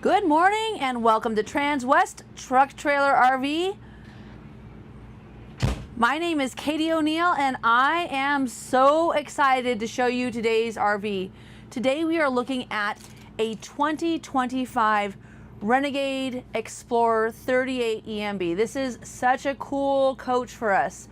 Good morning and welcome to Transwest Truck Trailer RV. My name is Katie O'Neill and I am so excited to show you today's RV. Today we are looking at a 2025 Renegade Explorer 38 EMB. This is such a cool coach for us.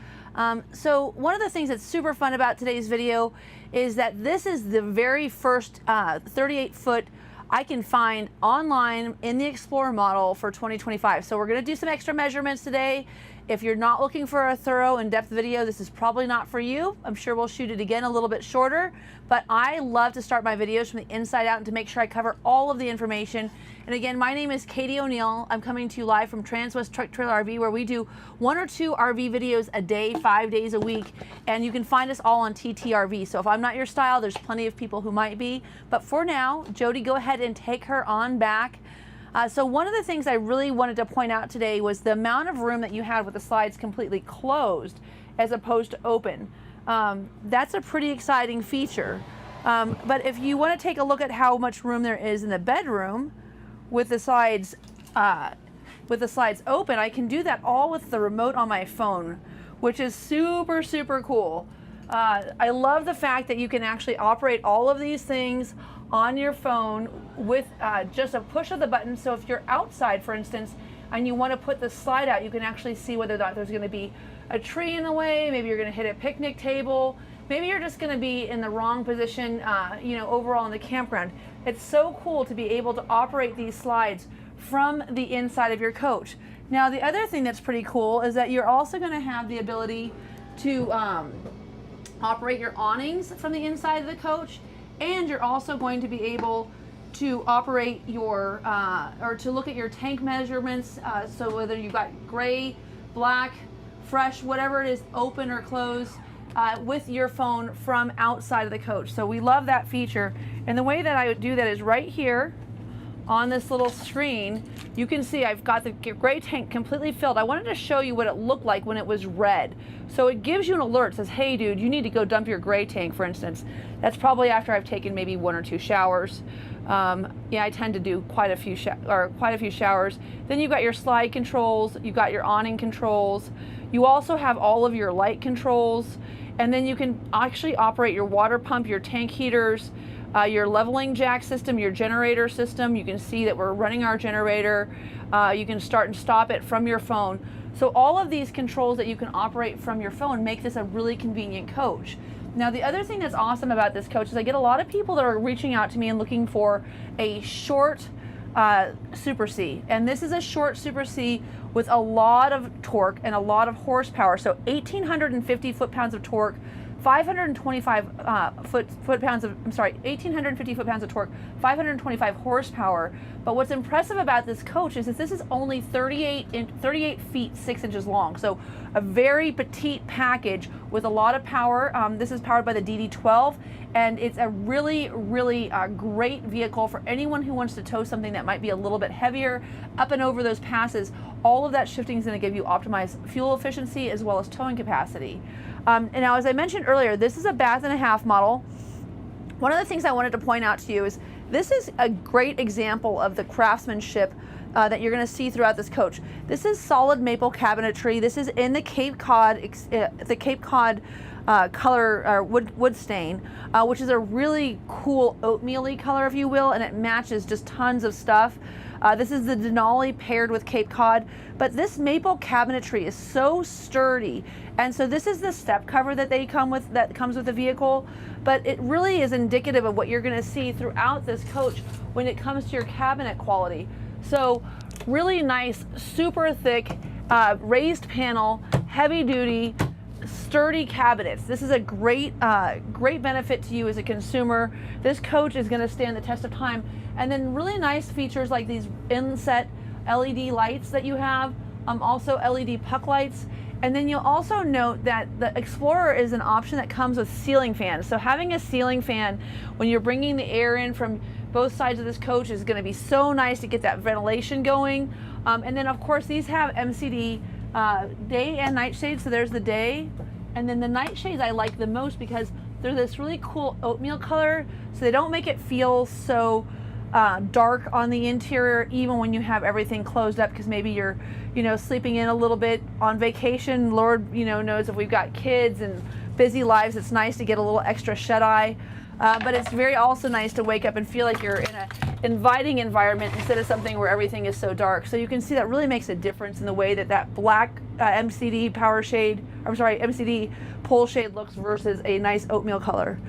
So one of the things that's super fun about today's video is that this is the very first 38-foot I can find online in the Explorer model for 2025. So we're gonna do some extra measurements today. If you're not looking for a thorough in-depth video, this is probably not for you. I'm sure we'll shoot it again a little bit shorter, but I love to start my videos from the inside out and to make sure I cover all of the information. And again, my name is Katie O'Neill. I'm coming to you live from Transwest Truck Trailer RV, where we do 1 or 2 RV videos a day, 5 days a week, and you can find us all on TTRV. So if I'm not your style, there's plenty of people who might be. But for now, Jody, go ahead and take her on back. So one of the things I really wanted to point out today was the amount of room that you had with the slides completely closed as opposed to open. That's a pretty exciting feature. But if you want to take a look at how much room there is in the bedroom with the slides open, I can do that all with the remote on my phone, which is super, super cool. I love the fact that you can actually operate all of these things on your phone with just a push of the button. So if you're outside, for instance, and you want to put the slide out, you can actually see whether or not there's going to be a tree in the way. Maybe you're going to hit a picnic table. Maybe you're just going to be in the wrong position, overall in the campground. It's so cool to be able to operate these slides from the inside of your coach. Now, the other thing that's pretty cool is that you're also going to have the ability to operate your awnings from the inside of the coach. And you're also going to be able to operate your, or to look at your tank measurements. So whether you've got gray, black, fresh, whatever it is, open or closed, with your phone from outside of the coach. So we love that feature. And the way that I would do that is right here on this little screen. You can see I've got the gray tank completely filled. I wanted to show you what it looked like when it was red. So it gives you an alert, says, hey dude, you need to go dump your gray tank, for instance. That's probably after I've taken maybe 1 or 2 showers. I tend to do quite a few showers. Then you've got your slide controls, you've got your awning controls. You also have all of your light controls, and then you can actually operate your water pump, your tank heaters, your leveling jack system, your generator system. You can see that we're running our generator. You can start and stop it from your phone. So all of these controls that you can operate from your phone make this a really convenient coach. Now, the other thing that's awesome about this coach is I get a lot of people that are reaching out to me and looking for a short Super C. And this is a short Super C with a lot of torque and a lot of horsepower. So 1,850 foot-pounds of torque, 1850 foot-pounds of torque, 525 horsepower. But what's impressive about this coach is that this is only 38 feet 6 inches long. So a very petite package with a lot of power. This is powered by the DD12, and it's a really, really great vehicle for anyone who wants to tow something that might be a little bit heavier up and over those passes. All of that shifting is going to give you optimized fuel efficiency as well as towing capacity. And now, as I mentioned earlier, this is a bath and a half model. One of the things I wanted to point out to you is this is a great example of the craftsmanship that you're going to see throughout this coach. This is solid maple cabinetry. This is in the Cape Cod color or wood stain, which is a really cool oatmeal-y color, if you will, and it matches just tons of stuff. This is the Denali paired with Cape Cod, but this maple cabinetry is so sturdy. And so this is the step cover that comes with the vehicle, but it really is indicative of what you're gonna see throughout this coach when it comes to your cabinet quality. So really nice, super thick, raised panel, heavy duty, sturdy cabinets. This is a great benefit to you as a consumer. This coach is going to stand the test of time. And then really nice features like these inset LED lights that you have, also LED puck lights. And then you'll also note that the Explorer is an option that comes with ceiling fans. So having a ceiling fan when you're bringing the air in from both sides of this coach is going to be so nice to get that ventilation going. And then of course these have MCD day and night shades. So there's the day, and then the night shades I like the most because they're this really cool oatmeal color, so they don't make it feel so dark on the interior, even when you have everything closed up, because maybe you're, you know, sleeping in a little bit on vacation. Lord, you know, knows if we've got kids and busy lives, it's nice to get a little extra shut-eye. But it's very also nice to wake up and feel like you're in an inviting environment instead of something where everything is so dark. So you can see that really makes a difference in the way that that black MCD power shade, I'm sorry, MCD pole shade looks versus a nice oatmeal color.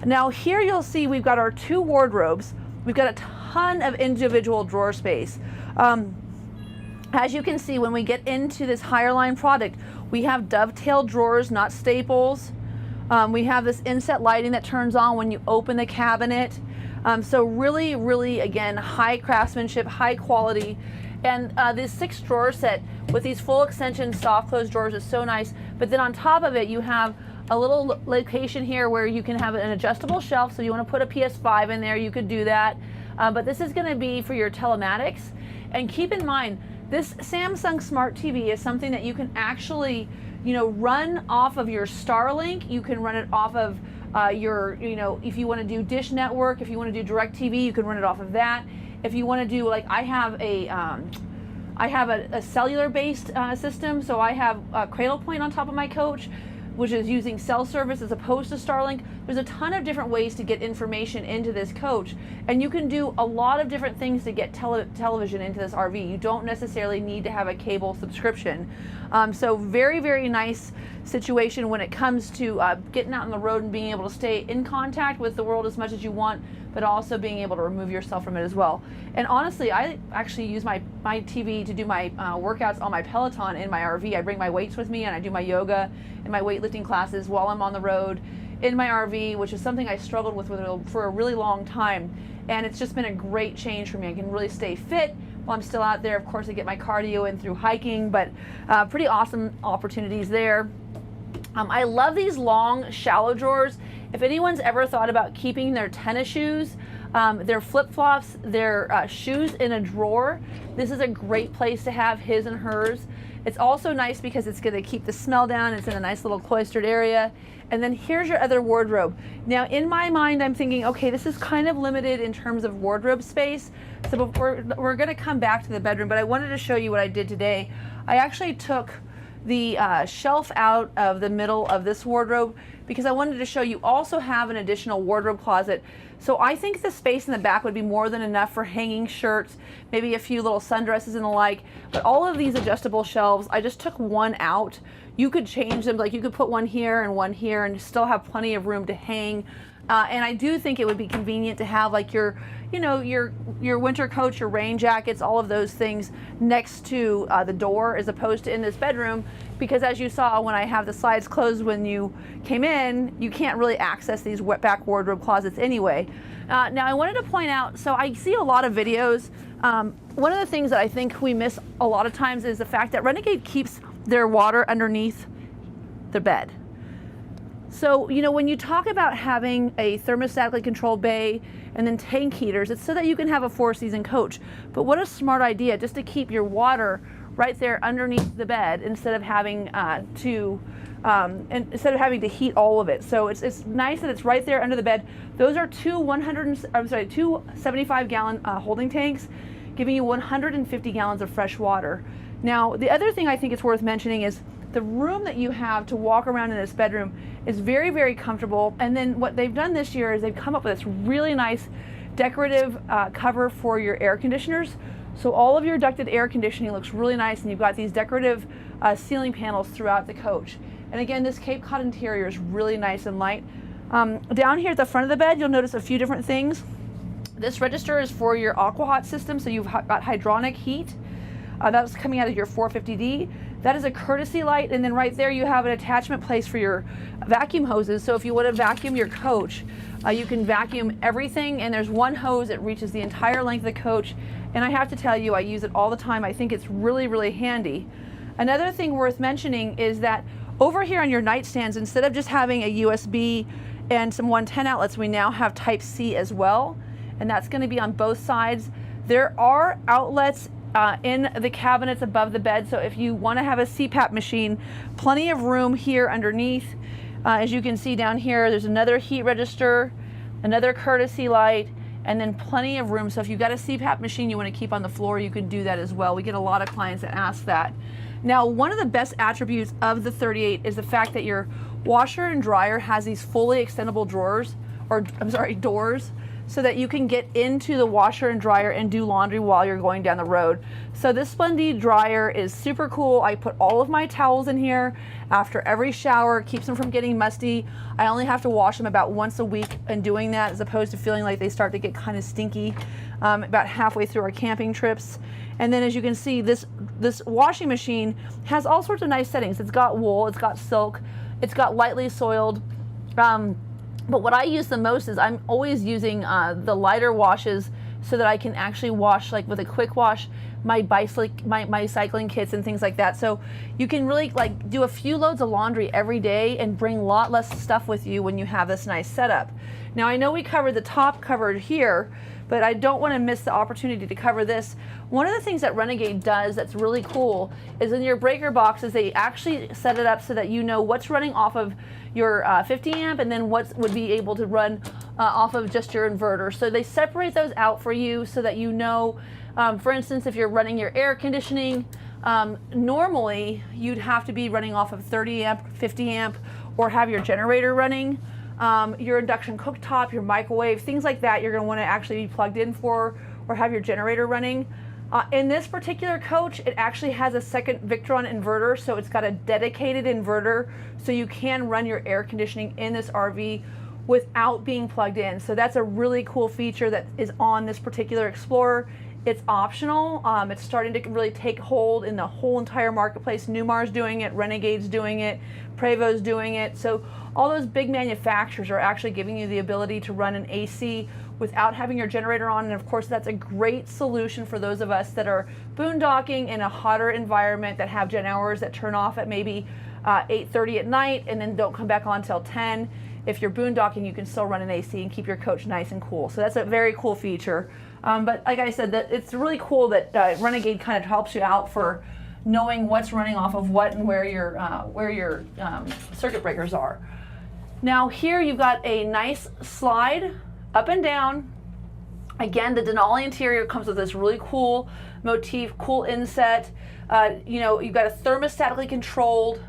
Now here you'll see we've got our 2 wardrobes. We've got a ton of individual drawer space. As you can see, when we get into this higher line product, we have dovetail drawers, not staples. We have this inset lighting that turns on when you open the cabinet. So really, really, again, high craftsmanship, high quality. And this 6 drawer set with these full extension soft close drawers is so nice. But then on top of it, you have a little location here where you can have an adjustable shelf. So you want to put a PS5 in there, you could do that. But this is going to be for your telematics. And keep in mind, this Samsung Smart TV is something that you can actually, you know, run off of your Starlink. You can run it off of your, you know, if you want to do Dish Network, if you want to do DirecTV, you can run it off of that. If you want to do, like, I have a cellular based system, so I have a Cradle Point on top of my coach, which is using cell service as opposed to Starlink. There's a ton of different ways to get information into this coach, and you can do a lot of different things to get television into this RV. You don't necessarily need to have a cable subscription. So very, very nice situation when it comes to getting out on the road and being able to stay in contact with the world as much as you want, but also being able to remove yourself from it as well. And honestly, I actually use my TV to do my workouts on my Peloton in my RV. I bring my weights with me and I do my yoga and my weightlifting classes while I'm on the road in my RV, which is something I struggled with for a really long time. And it's just been a great change for me. I can really stay fit while I'm still out there. Of course, I get my cardio in through hiking, but pretty awesome opportunities there. I love these long, shallow drawers. If anyone's ever thought about keeping their tennis shoes, their flip-flops, their shoes in a drawer, this is a great place to have his and hers. It's also nice because it's going to keep the smell down. It's in a nice little cloistered area. And then here's your other wardrobe. Now in my mind, I'm thinking, okay, this is kind of limited in terms of wardrobe space. So we're going to come back to the bedroom, but I wanted to show you what I did today. I actually took the shelf out of the middle of this wardrobe because I wanted to show you also have an additional wardrobe closet. So I think the space in the back would be more than enough for hanging shirts, maybe a few little sundresses and the like. But all of these adjustable shelves, I just took one out. You could change them, like you could put one here and still have plenty of room to hang. And I do think it would be convenient to have like your, you know, your winter coats, your rain jackets, all of those things next to the door as opposed to in this bedroom, because as you saw when I have the slides closed when you came in, you can't really access these back wardrobe closets anyway. Now I wanted to point out, so I see a lot of videos. One of the things that I think we miss a lot of times is the fact that Renegade keeps their water underneath the bed. So, you know, when you talk about having a thermostatically controlled bay and then tank heaters, it's so that you can have a 4-season coach. But what a smart idea, just to keep your water right there underneath the bed instead of having instead of having to heat all of it. So it's nice that it's right there under the bed. Those are two 75-gallon holding tanks, giving you 150 gallons of fresh water. Now, the other thing I think it's worth mentioning is the room that you have to walk around in this bedroom is very, very comfortable. And then what they've done this year is they've come up with this really nice decorative cover for your air conditioners. So all of your ducted air conditioning looks really nice, and you've got these decorative ceiling panels throughout the coach. And again, this Cape Cod interior is really nice and light. Down here at the front of the bed, you'll notice a few different things. This register is for your AquaHot system, so you've got hydronic heat. That's coming out of your 450D. That is a courtesy light, and then right there you have an attachment place for your vacuum hoses. So if you want to vacuum your coach, you can vacuum everything, and there's one hose that reaches the entire length of the coach. And I have to tell you, I use it all the time. I think it's really, really handy. Another thing worth mentioning is that over here on your nightstands, instead of just having a USB and some 110 outlets, we now have Type-C as well, and that's going to be on both sides. There are outlets in the cabinets above the bed, so if you want to have a CPAP machine, plenty of room here underneath. As you can see down here, there's another heat register, another courtesy light, and then plenty of room. So if you've got a CPAP machine you want to keep on the floor, you can do that as well. We get a lot of clients that ask that. Now, one of the best attributes of the 38 is the fact that your washer and dryer has these fully extendable drawers, or I'm sorry, doors, so that you can get into the washer and dryer and do laundry while you're going down the road. So this Splendide dryer is super cool. I put all of my towels in here after every shower, keeps them from getting musty. I only have to wash them about once a week in doing that, as opposed to feeling like they start to get kind of stinky about halfway through our camping trips. And then as you can see, this washing machine has all sorts of nice settings. It's got wool, it's got silk, it's got lightly soiled. But what I use the most is I'm always using the lighter washes so that I can actually wash, like with a quick wash, my cycling kits and things like that. So you can really like do a few loads of laundry every day and bring a lot less stuff with you when you have this nice setup. Now I know we covered the top covered here, but I don't want to miss the opportunity to cover this. One of the things that Renegade does that's really cool is in your breaker boxes, they actually set it up so that you know what's running off of your 50 amp and then what would be able to run off of just your inverter. So they separate those out for you so that you know, for instance, if you're running your air conditioning, normally you'd have to be running off of 30 amp, 50 amp, or have your generator running. Your induction cooktop, your microwave, things like that, you're going to want to actually be plugged in for or have your generator running. In this particular coach, it actually has a second Victron inverter, so it's got a dedicated inverter, so you can run your air conditioning in this RV without being plugged in. So that's a really cool feature that is on this particular Explorer. It's optional. It's starting to really take hold in the whole entire marketplace. Newmar's doing it, Renegade's doing it, Prevo's doing it. So all those big manufacturers are actually giving you the ability to run an AC without having your generator on. And of course, that's a great solution for those of us that are boondocking in a hotter environment, that have gen hours that turn off at maybe 8:30 at night and then don't come back on till 10. If you're boondocking, you can still run an AC and keep your coach nice and cool. So that's a very cool feature. But like I said, that it's really cool that Renegade kind of helps you out for knowing what's running off of what and where your circuit breakers are. Now here you've got a nice slide up and down. Again, the Denali interior comes with this really cool motif, cool inset. You know, you've got a thermostatically controlled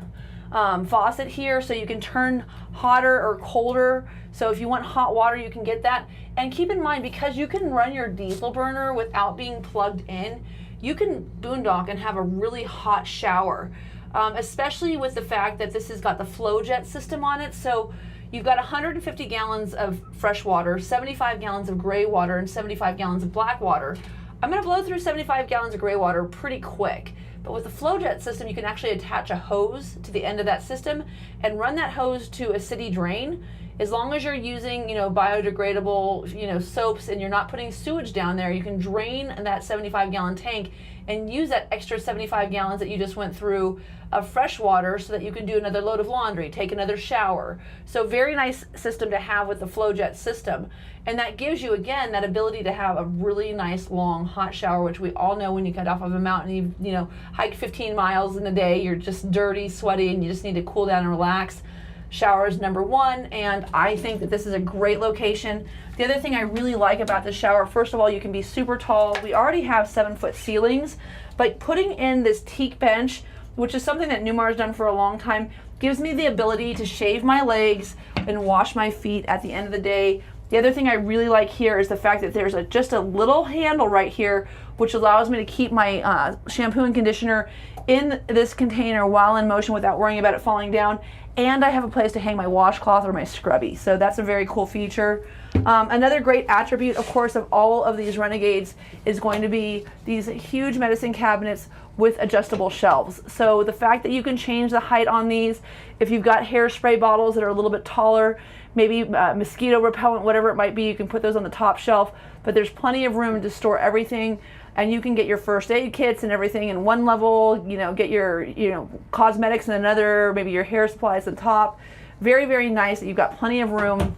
faucet here, so you can turn hotter or colder. So if you want hot water, you can get that. And keep in mind, because you can run your diesel burner without being plugged in, you can boondock and have a really hot shower, especially with the fact that this has got the flow jet system on it. So you've got 150 gallons of fresh water, 75 gallons of gray water, and 75 gallons of black water. I'm going to blow through 75 gallons of gray water pretty quick. But with the flow jet system, you can actually attach a hose to the end of that system and run that hose to a city drain. As long as you're using, you know, biodegradable, you know, soaps, and you're not putting sewage down there, you can drain that 75-gallon tank and use that extra 75 gallons that you just went through of fresh water so that you can do another load of laundry, take another shower. So very nice system to have with the flow jet system. And that gives you, again, that ability to have a really nice long hot shower, which we all know when you get off of a mountain, you know, hike 15 miles in a day, you're just dirty, sweaty, and you just need to cool down and relax. Shower is number one, and I think that this is a great location. The other thing I really like about this shower, first of all, you can be super tall. We already have 7-foot ceilings, but putting in this teak bench, which is something that Newmar's done for a long time, gives me the ability to shave my legs and wash my feet at the end of the day. The other thing I really like here is the fact that there's just a little handle right here, which allows me to keep my shampoo and conditioner in this container while in motion without worrying about it falling down. And I have a place to hang my washcloth or my scrubby. So that's a very cool feature. Another great attribute, of course, of all of these Renegades is going to be these huge medicine cabinets with adjustable shelves. So the fact that you can change the height on these, if you've got hairspray bottles that are a little bit taller, maybe mosquito repellent, whatever it might be, you can put those on the top shelf, but there's plenty of room to store everything. And you can get your first aid kits and everything in one level, you know, get your, you know, cosmetics in another, maybe your hair supplies on top. Very, very nice that you've got plenty of room.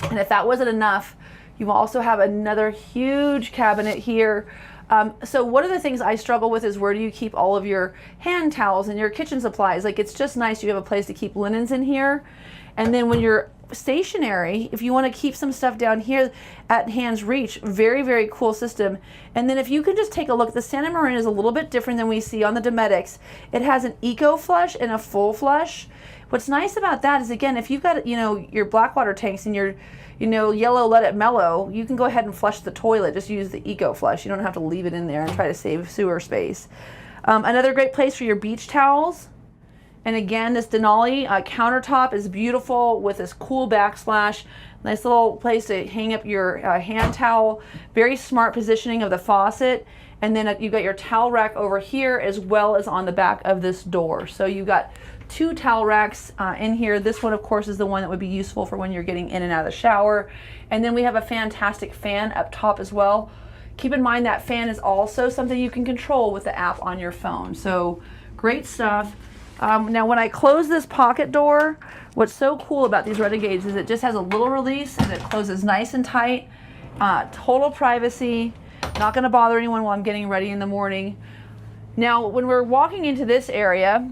And if that wasn't enough, you also have another huge cabinet here. So one of the things I struggle with is where do you keep all of your hand towels and your kitchen supplies? Like, it's just nice you have a place to keep linens in here. And then when you're stationary if you want to keep some stuff down here at hand's reach. Very, very cool system. And then if you can just take a look, the Santa Marin is a little bit different than we see on the Dometics. It has an eco flush and a full flush. What's nice about that is, again, if you've got, you know, your Blackwater tanks and your, you know, yellow let it mellow, you can go ahead and flush the toilet. Just use the eco flush. You don't have to leave it in there and try to save sewer space. Another great place for your beach towels. And again, this Denali countertop is beautiful with this cool backsplash. Nice little place to hang up your hand towel. Very smart positioning of the faucet. And then you've got your towel rack over here as well as on the back of this door. So you've got 2 towel racks in here. This one, of course, is the one that would be useful for when you're getting in and out of the shower. And then we have a fantastic fan up top as well. Keep in mind that fan is also something you can control with the app on your phone. So great stuff. Now when I close this pocket door, what's so cool about these Renegades is it just has a little release and it closes nice and tight. Total privacy, not going to bother anyone while I'm getting ready in the morning. Now when we're walking into this area,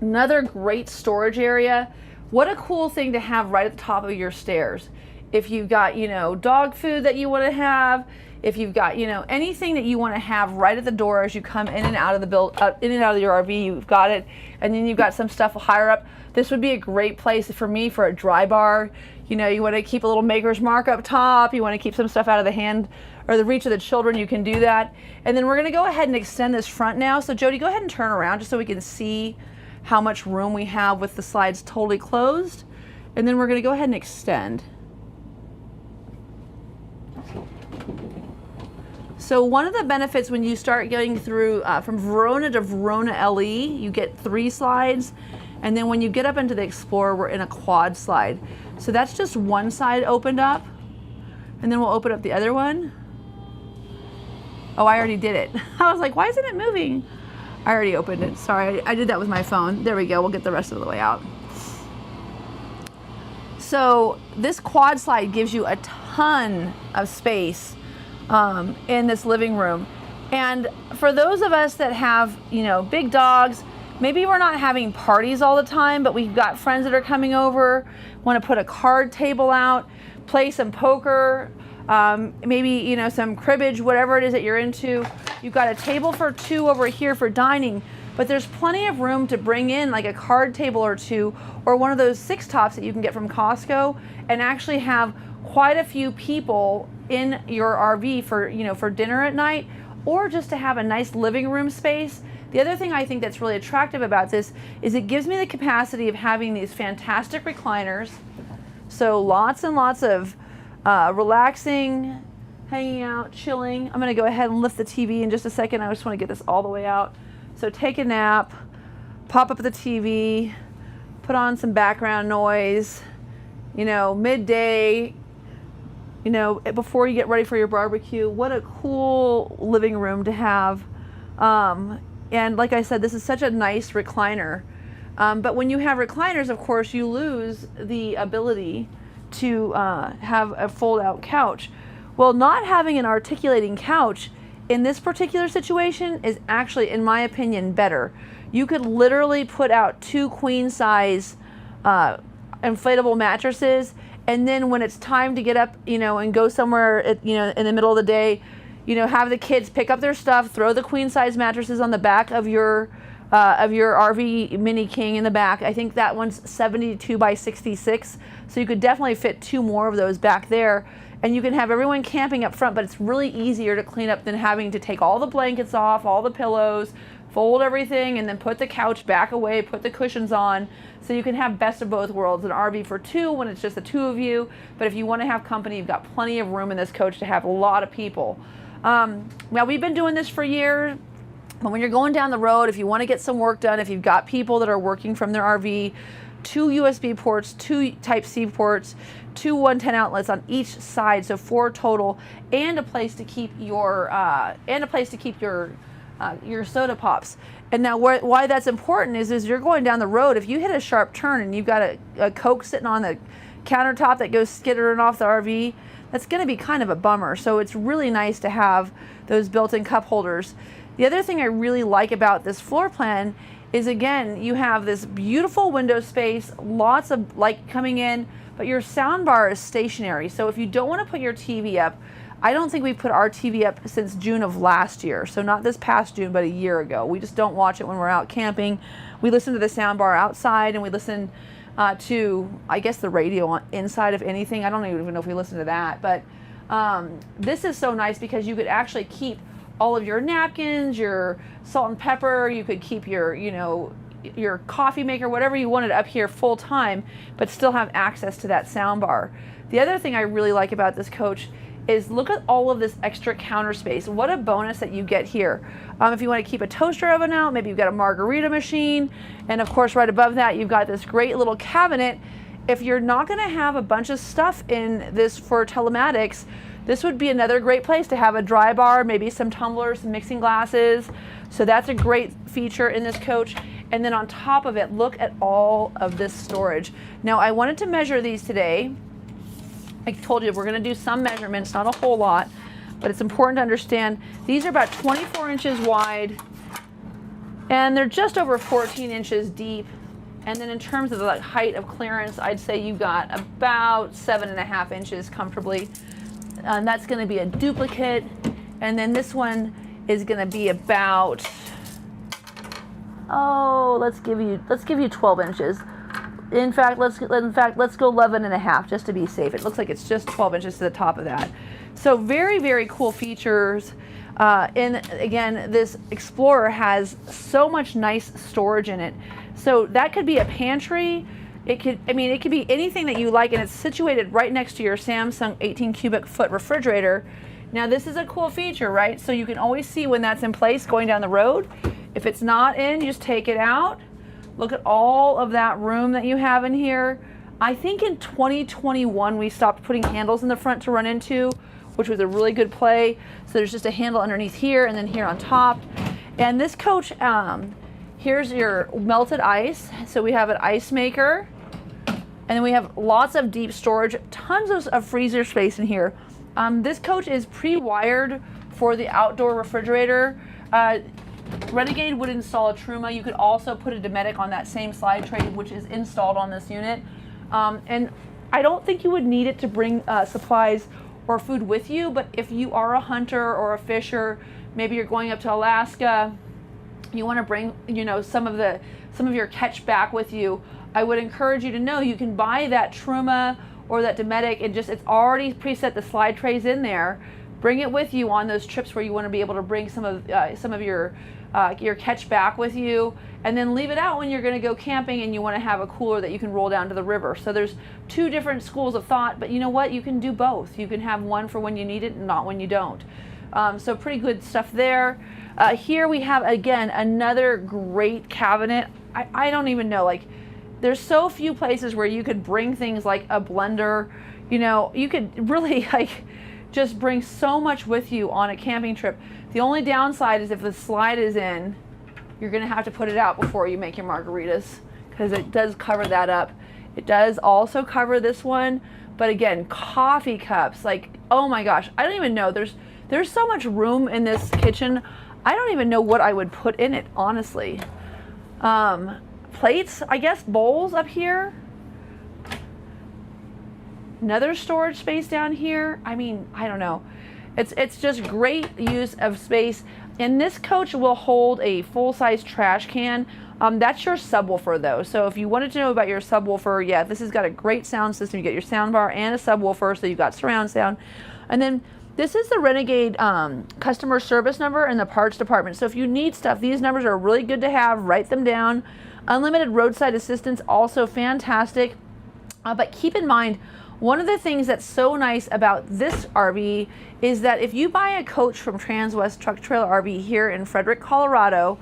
another great storage area. What a cool thing to have right at the top of your stairs. If you've got, you know, dog food that you want to have, if you've got, you know, anything that you want to have right at the door as you come in and out of the in and out of your RV, you've got it. And then you've got some stuff higher up. This would be a great place for me for a dry bar. You know, you want to keep a little maker's mark up top. You want to keep some stuff out of the hand or the reach of the children. You can do that. And then we're going to go ahead and extend this front now. So Jody, go ahead and turn around just so we can see how much room we have with the slides totally closed. And then we're going to go ahead and extend. So one of the benefits when you start getting through from Verona to Verona LE, you get 3 slides. And then when you get up into the Explorer, we're in a quad slide. So that's just one side opened up. And then we'll open up the other one. Oh, I already did it. I was like, why isn't it moving? I already opened it. Sorry, I did that with my phone. There we go. We'll get the rest of the way out. So this quad slide gives you a ton of space in this living room. And for those of us that have, you know, big dogs, maybe we're not having parties all the time, but we've got friends that are coming over, want to put a card table out, play some poker, maybe, you know, some cribbage, whatever it is that you're into. You've got a table for 2 over here for dining, but there's plenty of room to bring in like a card table or 2 or one of those 6 tops that you can get from Costco and actually have quite a few people in your RV for, you know, for dinner at night or just to have a nice living room space. The other thing I think that's really attractive about this is it gives me the capacity of having these fantastic recliners. So lots and lots of relaxing, hanging out, chilling. I'm going to go ahead and lift the TV in just a second. I just want to get this all the way out. So take a nap, pop up the TV, put on some background noise, you know, midday, you know, before you get ready for your barbecue. What a cool living room to have. And like I said, this is such a nice recliner. But when you have recliners, of course, you lose the ability to have a fold-out couch. Well, not having an articulating couch in this particular situation is actually, in my opinion, better. You could literally put out 2 queen-size inflatable mattresses, and then when it's time to get up, you know, and go somewhere, you know, in the middle of the day, you know, have the kids pick up their stuff, throw the queen-size mattresses on the back of your RV Mini King in the back. I think that one's 72 by 66, so you could definitely fit 2 more of those back there. And you can have everyone camping up front, but it's really easier to clean up than having to take all the blankets off, all the pillows, fold everything, and then put the couch back away, put the cushions on. So you can have best of both worlds, an RV for 2 when it's just the 2 of you. But if you want to have company, you've got plenty of room in this coach to have a lot of people. Now, we've been doing this for years. But when you're going down the road, if you want to get some work done, if you've got people that are working from their RV, 2 USB ports, 2 Type-C ports, 2 110 outlets on each side, so 4 total, and a place to keep your your soda pops. And now why that's important is you're going down the road. If you hit a sharp turn and you've got a Coke sitting on the countertop that goes skittering off the RV, that's going to be kind of a bummer. So it's really nice to have those built-in cup holders. The other thing I really like about this floor plan is, again, you have this beautiful window space, lots of light coming in, but your sound bar is stationary. So if you don't want to put your TV up, I don't think we've put our TV up since June of last year. So not this past June, but a year ago. We just don't watch it when we're out camping. We listen to the sound bar outside, and we listen to, I guess, the radio inside, if anything. I don't even know if we listen to that. But this is so nice because you could actually keep all of your napkins, your salt and pepper. You could keep your, you know, your coffee maker, whatever you wanted up here full time, but still have access to that sound bar. The other thing I really like about this coach is look at all of this extra counter space. What a bonus that you get here. If you want to keep a toaster oven out, maybe you've got a margarita machine, and of course right above that you've got this great little cabinet. If you're not going to have a bunch of stuff in this for telematics, this would be another great place to have a dry bar, maybe some tumblers, some mixing glasses. So that's a great feature in this coach. And then on top of it, look at all of this storage. Now I wanted to measure these today. I told you we're going to do some measurements, not a whole lot, but it's important to understand these are about 24 inches wide and they're just over 14 inches deep. And then in terms of the height of clearance, I'd say you've got about 7.5 inches comfortably. And that's going to be a duplicate. And then this one is going to be about, let's give you 12 inches. In fact, let's go 11.5 just to be safe. It looks like it's just 12 inches to the top of that. So very, very cool features. And again, this Explorer has so much nice storage in it. So that could be a pantry. It could be anything that you like, and it's situated right next to your Samsung 18 cubic foot refrigerator. Now this is a cool feature, right? So you can always see when that's in place going down the road. If it's not in, you just take it out. Look at all of that room that you have in here. I think in 2021 we stopped putting handles in the front to run into, which was a really good play. So there's just a handle underneath here and then here on top. And this coach, here's your melted ice. So we have an ice maker, and then we have lots of deep storage, tons of freezer space in here. This coach is pre-wired for the outdoor refrigerator. Renegade would install a Truma. You could also put a Dometic on that same slide tray, which is installed on this unit. And I don't think you would need it to bring supplies or food with you, but if you are a hunter or a fisher, maybe you're going up to Alaska, you want to bring, you know, some of your catch back with you, I would encourage you to know you can buy that Truma or that Dometic, and it's already preset the slide trays in there. Bring it with you on those trips where you want to be able to bring some of your catch back with you, and then leave it out when you're going to go camping and you want to have a cooler that you can roll down to the river. So there's two different schools of thought, but you know what? You can do both. You can have one for when you need it and not when you don't. So pretty good stuff there. Here we have, again, another great cabinet. I don't even know, like, there's so few places where you could bring things like a blender. You know, you could really just bring so much with you on a camping trip. The only downside is if the slide is in, you're gonna have to put it out before you make your margaritas, because it does cover that up. It does also cover this one, but again, coffee cups, like, oh my gosh, I don't even know. There's so much room in this kitchen. I don't even know what I would put in it, honestly. Plates, I guess, bowls up here. Another storage space down here. I mean, I don't know. It's just great use of space. And this coach will hold a full-size trash can. That's your subwoofer though. So if you wanted to know about your subwoofer, yeah, this has got a great sound system. You get your sound bar and a subwoofer, so you've got surround sound. And then this is the Renegade customer service number in the parts department. So if you need stuff, these numbers are really good to have. Write them down. Unlimited roadside assistance, also fantastic. But keep in mind, one of the things that's so nice about this RV is that if you buy a coach from Transwest Truck Trailer RV here in Frederick, Colorado,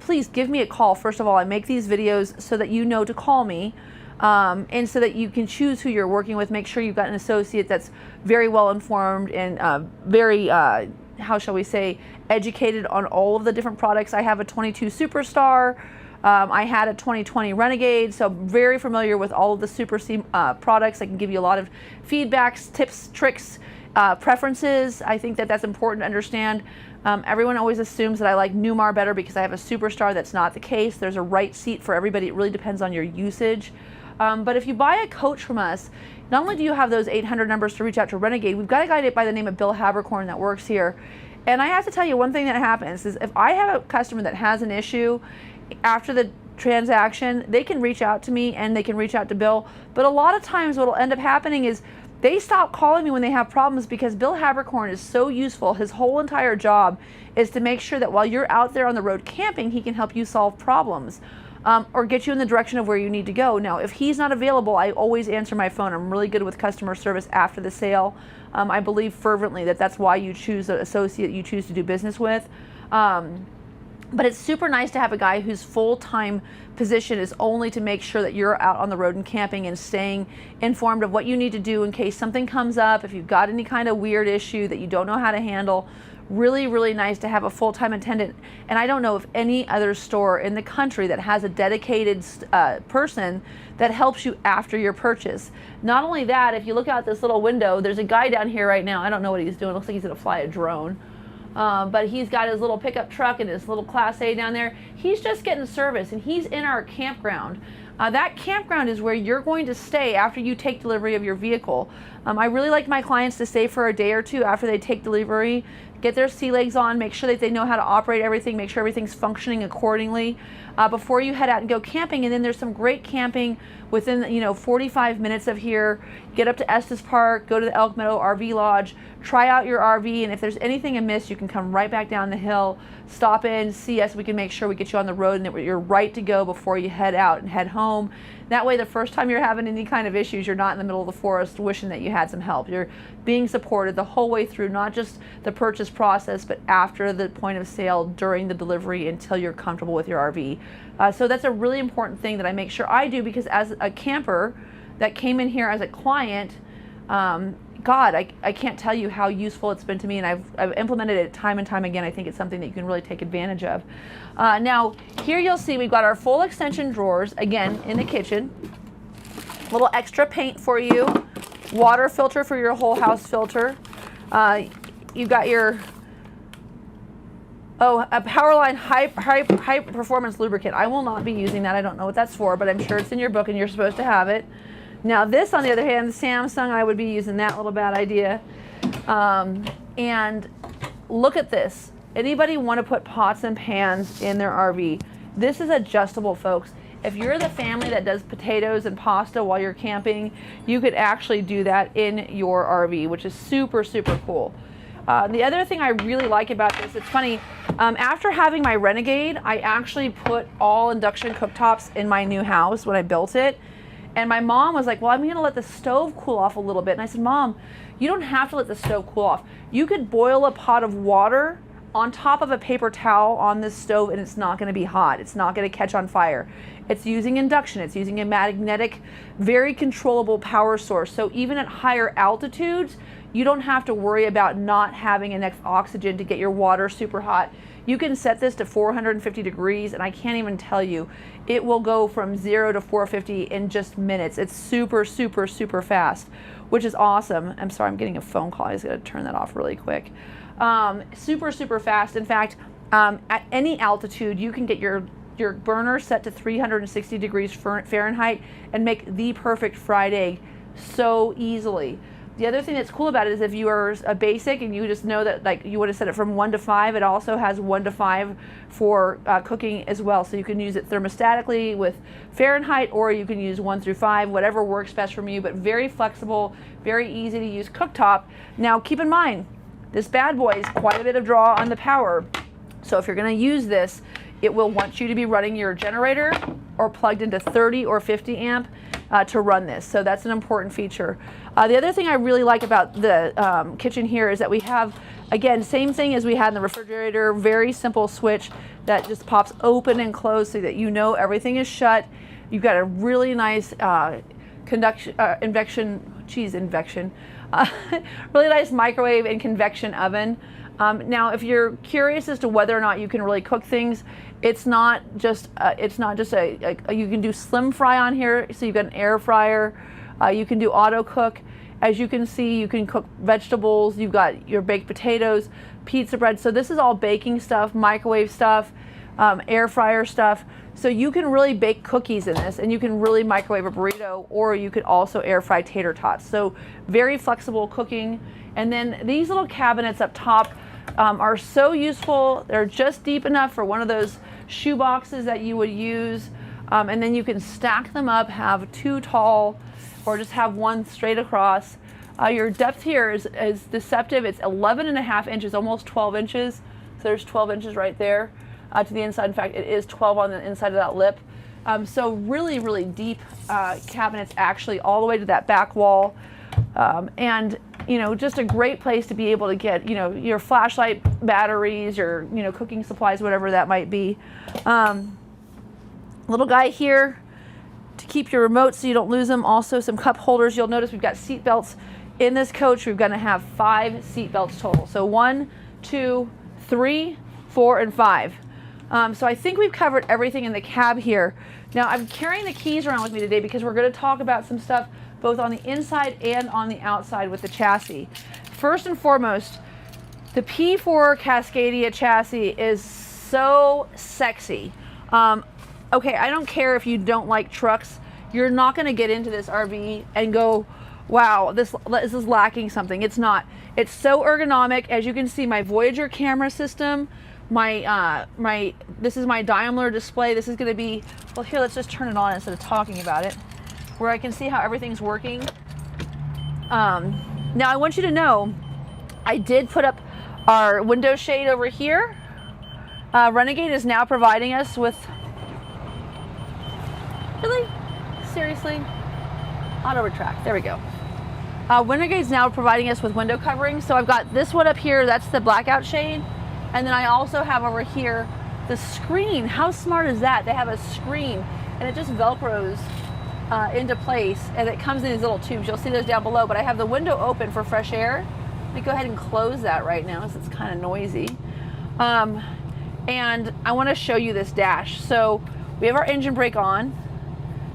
please give me a call. First of all, I make these videos so that you know to call me, and so that you can choose who you're working with. Make sure you've got an associate that's very well informed and very, how shall we say, educated on all of the different products. I have a 22 Superstar. I had a 2020 Renegade, so I'm very familiar with all of the Super C products. I can give you a lot of feedbacks, tips, tricks, preferences. I think that that's important to understand. Everyone always assumes that I like Newmar better because I have a Superstar. That's not the case. There's a right seat for everybody. It really depends on your usage. But if you buy a coach from us, not only do you have those 800 numbers to reach out to Renegade, we've got a guy by the name of Bill Habercorn that works here. And I have to tell you, one thing that happens is if I have a customer that has an issue after the transaction, they can reach out to me and they can reach out to Bill. But a lot of times what will end up happening is they stop calling me when they have problems because Bill Habercorn is so useful. His whole entire job is to make sure that while you're out there on the road camping, he can help you solve problems or get you in the direction of where you need to go. Now, if he's not available, I always answer my phone. I'm really good with customer service after the sale. I believe fervently that that's why you choose an associate you choose to do business with. But it's super nice to have a guy whose full-time position is only to make sure that you're out on the road and camping and staying informed of what you need to do in case something comes up, if you've got any kind of weird issue that you don't know how to handle. Really, really nice to have a full-time attendant. And I don't know of any other store in the country that has a dedicated person that helps you after your purchase. Not only that, if you look out this little window, there's a guy down here right now. I don't know what he's doing. It looks like he's going to fly a drone. But he's got his little pickup truck and his little Class A down there. He's just getting service, and he's in our campground. That campground is where you're going to stay after you take delivery of your vehicle. I really like my clients to stay for a day or two after they take delivery, get their sea legs on, make sure that they know how to operate everything, make sure everything's functioning accordingly before you head out and go camping. And then there's some great camping within 45 minutes of here. Get up to Estes Park, go to the Elk Meadow RV Lodge, try out your RV, and if there's anything amiss, you can come right back down the hill, stop in, see us. We can make sure we get you on the road and that you're right to go before you head out and head home. That way, the first time you're having any kind of issues, you're not in the middle of the forest wishing that you had some help. You're being supported the whole way through, not just the purchase process, but after the point of sale, during the delivery, until you're comfortable with your RV. So that's a really important thing that I make sure I do, because as a camper that came in here as a client, God, I can't tell you how useful it's been to me, and I've implemented it time and time again. I think it's something that you can really take advantage of. Now, here you'll see we've got our full extension drawers, again, in the kitchen. A little extra paint for you. Water filter for your whole house filter. You've got your, a Powerline high performance lubricant. I will not be using that. I don't know what that's for, but I'm sure it's in your book and you're supposed to have it. Now this, on the other hand, the Samsung, I would be using that. Little bad idea. And look at this. Anybody want to put pots and pans in their RV? This is adjustable, folks. If you're the family that does potatoes and pasta while you're camping, you could actually do that in your RV, which is super, super cool. The other thing I really like about this, it's funny, after having my Renegade, I actually put all induction cooktops in my new house when I built it. And my mom was like, well, I'm going to let the stove cool off a little bit. And I said, Mom, you don't have to let the stove cool off. You could boil a pot of water on top of a paper towel on this stove and it's not going to be hot. It's not going to catch on fire. It's using induction. It's using a magnetic, very controllable power source. So even at higher altitudes, you don't have to worry about not having enough oxygen to get your water super hot. You can set this to 450 degrees, and I can't even tell you, it will go from 0 to 450 in just minutes. It's super, super, super fast, which is awesome. I'm sorry, I'm getting a phone call. I just gotta turn that off really quick. Super, super fast. In fact, at any altitude, you can get your burner set to 360 degrees Fahrenheit and make the perfect fried egg so easily. The other thing that's cool about it is if you are a basic and you just know that like you want to set it from 1 to 5, it also has 1 to 5 for cooking as well. So you can use it thermostatically with Fahrenheit, or you can use 1 through 5, whatever works best for you, but very flexible, very easy to use cooktop. Now keep in mind, this bad boy is quite a bit of draw on the power. So if you're going to use this, it will want you to be running your generator or plugged into 30 or 50 amp to run this. So that's an important feature. The other thing I really like about the kitchen here is that we have, again, same thing as we had in the refrigerator, very simple switch that just pops open and closed so that you know everything is shut. You've got a really nice really nice microwave and convection oven. Now, if you're curious as to whether or not you can really cook things, it's not just you can do slim fry on here, so you've got an air fryer. You can do auto cook, As you can see, you can cook vegetables, you've got your baked potatoes, pizza bread. So this is all baking stuff, microwave stuff, air fryer stuff. So you can really bake cookies in this, and you can really microwave a burrito, or you could also air fry tater tots. So very flexible cooking. And then these little cabinets up top are so useful. They're just deep enough for one of those shoe boxes that you would use. And then you can stack them up, have two tall, or just have one straight across. Your depth here is deceptive. It's 11.5 inches, almost 12 inches. So there's 12 inches right there to the inside. In fact, it is 12 on the inside of that lip. So really, really deep cabinets, actually all the way to that back wall. And you know, just a great place to be able to get, you know, your flashlight batteries, your, you know, cooking supplies, whatever that might be. Little guy here to keep your remote so you don't lose them. Also some cup holders. You'll notice we've got seat belts in this coach. We're going to have 5 seat belts total. So 1, 2, 3, 4, and 5. So I think we've covered everything in the cab here. Now I'm carrying the keys around with me today because we're going to talk about some stuff both on the inside and on the outside with the chassis. First and foremost, the P4 Cascadia chassis is so sexy. Okay, I don't care if you don't like trucks. You're not going to get into this RV and go, wow, this is lacking something. It's not. It's so ergonomic. As you can see, my Voyager camera system, this is my Daimler display. This is going to be, well, here, let's just turn it on instead of talking about it, where I can see how everything's working. Now I want you to know, I did put up our window shade over here. Renegade is now providing us with, really? Seriously? Auto retract, there we go. Renegade's now providing us with window covering. So I've got this one up here, that's the blackout shade. And then I also have over here the screen. How smart is that? They have a screen and it just Velcros into place, and it comes in these little tubes. You'll see those down below, but I have the window open for fresh air. Let me go ahead and close that right now since it's kind of noisy. And I want to show you this dash. So we have our engine brake on.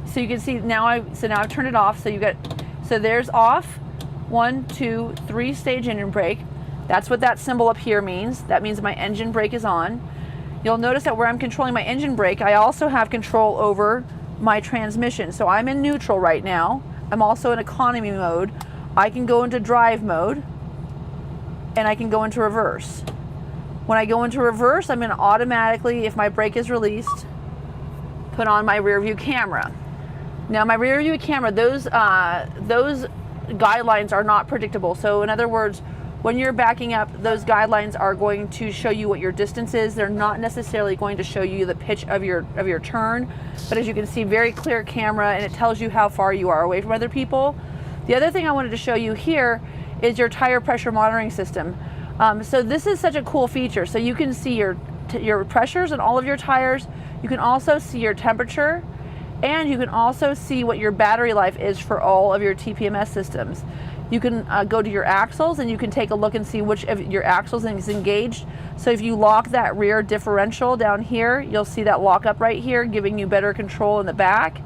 So you can see now I've turned it off. So there's off, 1, 2, 3 stage engine brake. That's what that symbol up here means. That means my engine brake is on. You'll notice that where I'm controlling my engine brake, I also have control over my transmission. So I'm in neutral right now. I'm also in economy mode. I can go into drive mode and I can go into reverse. When I go into reverse, I'm going to automatically, if my brake is released, put on my rear view camera. Now my rear view camera, those guidelines are not predictable. So in other words, when you're backing up, those guidelines are going to show you what your distance is. They're not necessarily going to show you the pitch of your turn, but as you can see, very clear camera, and it tells you how far you are away from other people. The other thing I wanted to show you here is your tire pressure monitoring system. So this is such a cool feature. So you can see your pressures in all of your tires. You can also see your temperature, and you can also see what your battery life is for all of your TPMS systems. You can go to your axles and you can take a look and see which of your axles is engaged. So if you lock that rear differential down here, you'll see that lock up right here, giving you better control in the back.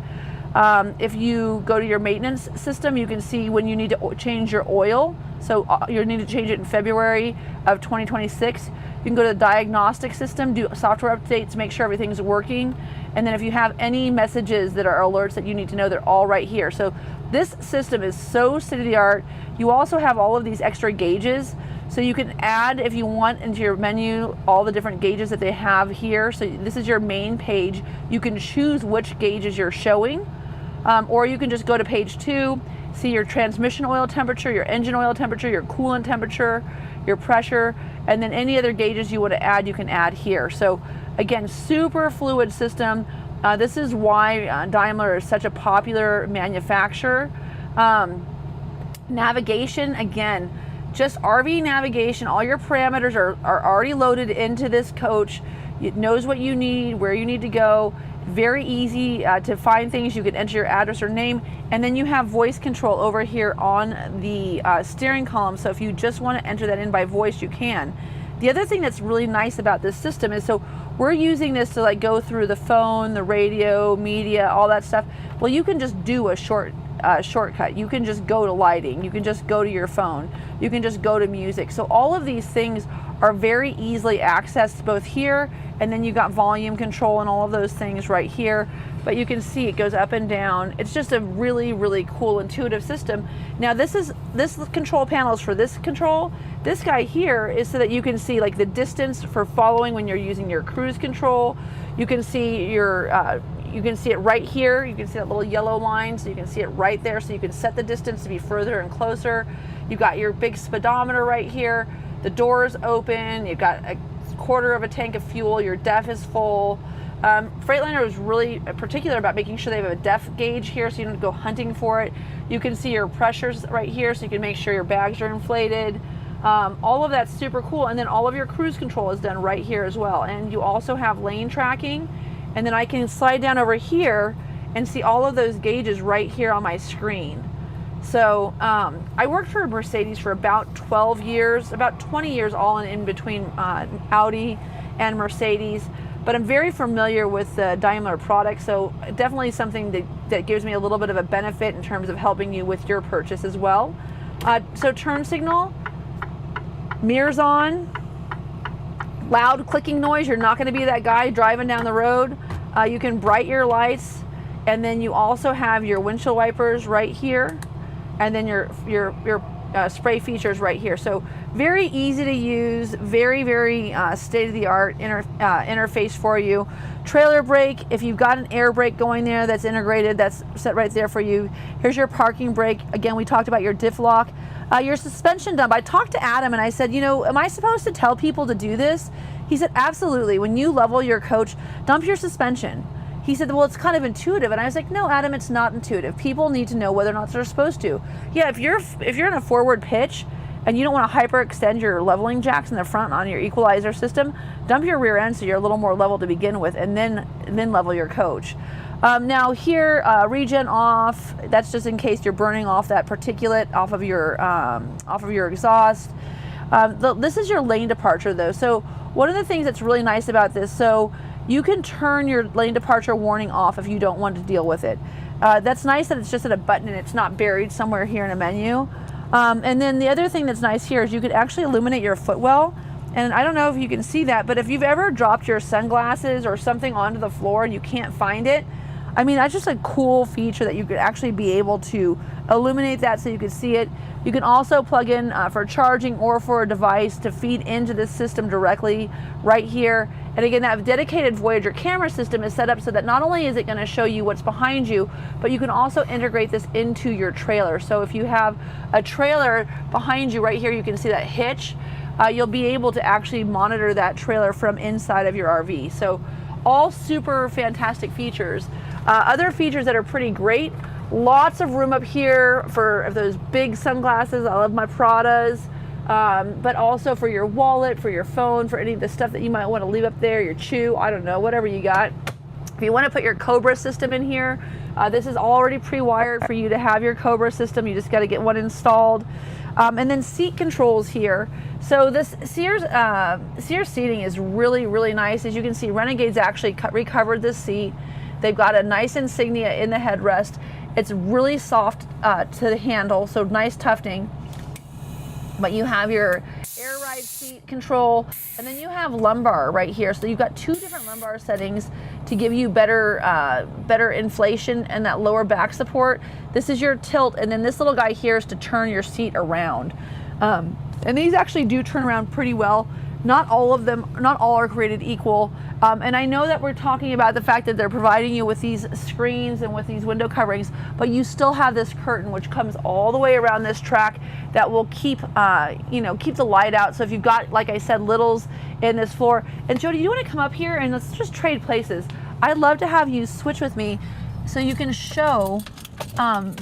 If you go to your maintenance system, you can see when you need to change your oil. So you need to change it in February of 2026. You can go to the diagnostic system, do software updates, make sure everything's working. And then if you have any messages that are alerts that you need to know, they're all right here. So this system is so state-of-the-art. You also have all of these extra gauges. So you can add, if you want, into your menu, all the different gauges that they have here. So this is your main page. You can choose which gauges you're showing. Or you can just go to page 2, see your transmission oil temperature, your engine oil temperature, your coolant temperature, your pressure, and then any other gauges you want to add, you can add here. So again, super fluid system. This is why Daimler is such a popular manufacturer. Navigation, again, just RV navigation, all your parameters are already loaded into this coach. It knows what you need, where you need to go. Very easy to find things. You can enter your address or name, and then you have voice control over here on the steering column. So if you just want to enter that in by voice, you can. The other thing that's really nice about this system is, so we're using this to like go through the phone, the radio, media, all that stuff. Well, you can just do a short shortcut. You can just go to lighting, you can just go to your phone, you can just go to music. So all of these things are very easily accessed both here, and then you got volume control and all of those things right here. But you can see it goes up and down. It's just a really, really cool, intuitive system. Now this control panel is for this control. This guy here is so that you can see like the distance for following when you're using your cruise control. You can see your, you can see it right here. You can see that little yellow line, so you can see it right there. So you can set the distance to be further and closer. You've got your big speedometer right here. The door's open. You've got a quarter of a tank of fuel. Your DEF is full. Freightliner was really particular about making sure they have a DEF gauge here, so you don't have to go hunting for it. You can see your pressures right here, so you can make sure your bags are inflated. All of that's super cool, and then all of your cruise control is done right here as well. And you also have lane tracking, and then I can slide down over here and see all of those gauges right here on my screen. So I worked for Mercedes for about 12 years, about 20 years all in between Audi and Mercedes. But I'm very familiar with the Daimler product, so definitely something that gives me a little bit of a benefit in terms of helping you with your purchase as well. So turn signal, mirrors on, loud clicking noise. You're not going to be that guy driving down the road. You can bright your lights, and then you also have your windshield wipers right here, and then your spray features right here. So very easy to use, very, very state-of-the-art interface for you. Trailer brake, if you've got an air brake going there that's integrated, that's set right there for you. Here's your parking brake. Again, we talked about your diff lock. Your suspension dump. I talked to Adam and I said, you know, am I supposed to tell people to do this? He said, absolutely. When you level your coach, dump your suspension. He said, well, it's kind of intuitive. And I was like, no, Adam, it's not intuitive. People need to know whether or not they're supposed to. Yeah, if you're in a forward pitch and you don't want to hyperextend your leveling jacks in the front on your equalizer system, dump your rear end so you're a little more level to begin with, and then level your coach. Now here, regen off. That's just in case you're burning off that particulate off of your exhaust. This is your lane departure though. So one of the things that's really nice about this, so you can turn your lane departure warning off if you don't want to deal with it. That's nice that it's just at a button and it's not buried somewhere here in a menu. And then the other thing that's nice here is you could actually illuminate your footwell. And I don't know if you can see that, but if you've ever dropped your sunglasses or something onto the floor and you can't find it, I mean, that's just a cool feature that you could actually be able to illuminate that so you could see it. You can also plug in for charging or for a device to feed into this system directly right here. And again, that dedicated Voyager camera system is set up so that not only is it going to show you what's behind you, but you can also integrate this into your trailer. So if you have a trailer behind you right here, you can see that hitch. You'll be able to actually monitor that trailer from inside of your RV. So all super fantastic features. Other features that are pretty great, lots of room up here for those big sunglasses. I love my Pradas, but also for your wallet, for your phone, for any of the stuff that you might want to leave up there, your chew, I don't know, whatever you got. If you want to put your Cobra system in here, this is already pre-wired for you to have your Cobra system. You just got to get one installed. And then seat controls here. So this Sears seating is really, really nice. As you can see, Renegade's actually recovered this seat. They've got a nice insignia in the headrest. It's really soft to the handle, so nice tufting. But you have your air ride seat control, and then you have lumbar right here. So you've got two different lumbar settings to give you better inflation and that lower back support. This is your tilt, and then this little guy here is to turn your seat around. And these actually do turn around pretty well. Not all of them, not all are created equal. And I know that we're talking about the fact that they're providing you with these screens and with these window coverings, but you still have this curtain which comes all the way around this track that will keep, keep the light out. So if you've got, like I said, littles in this floor. And Jody, you want to come up here and let's just trade places. I'd love to have you switch with me so you can show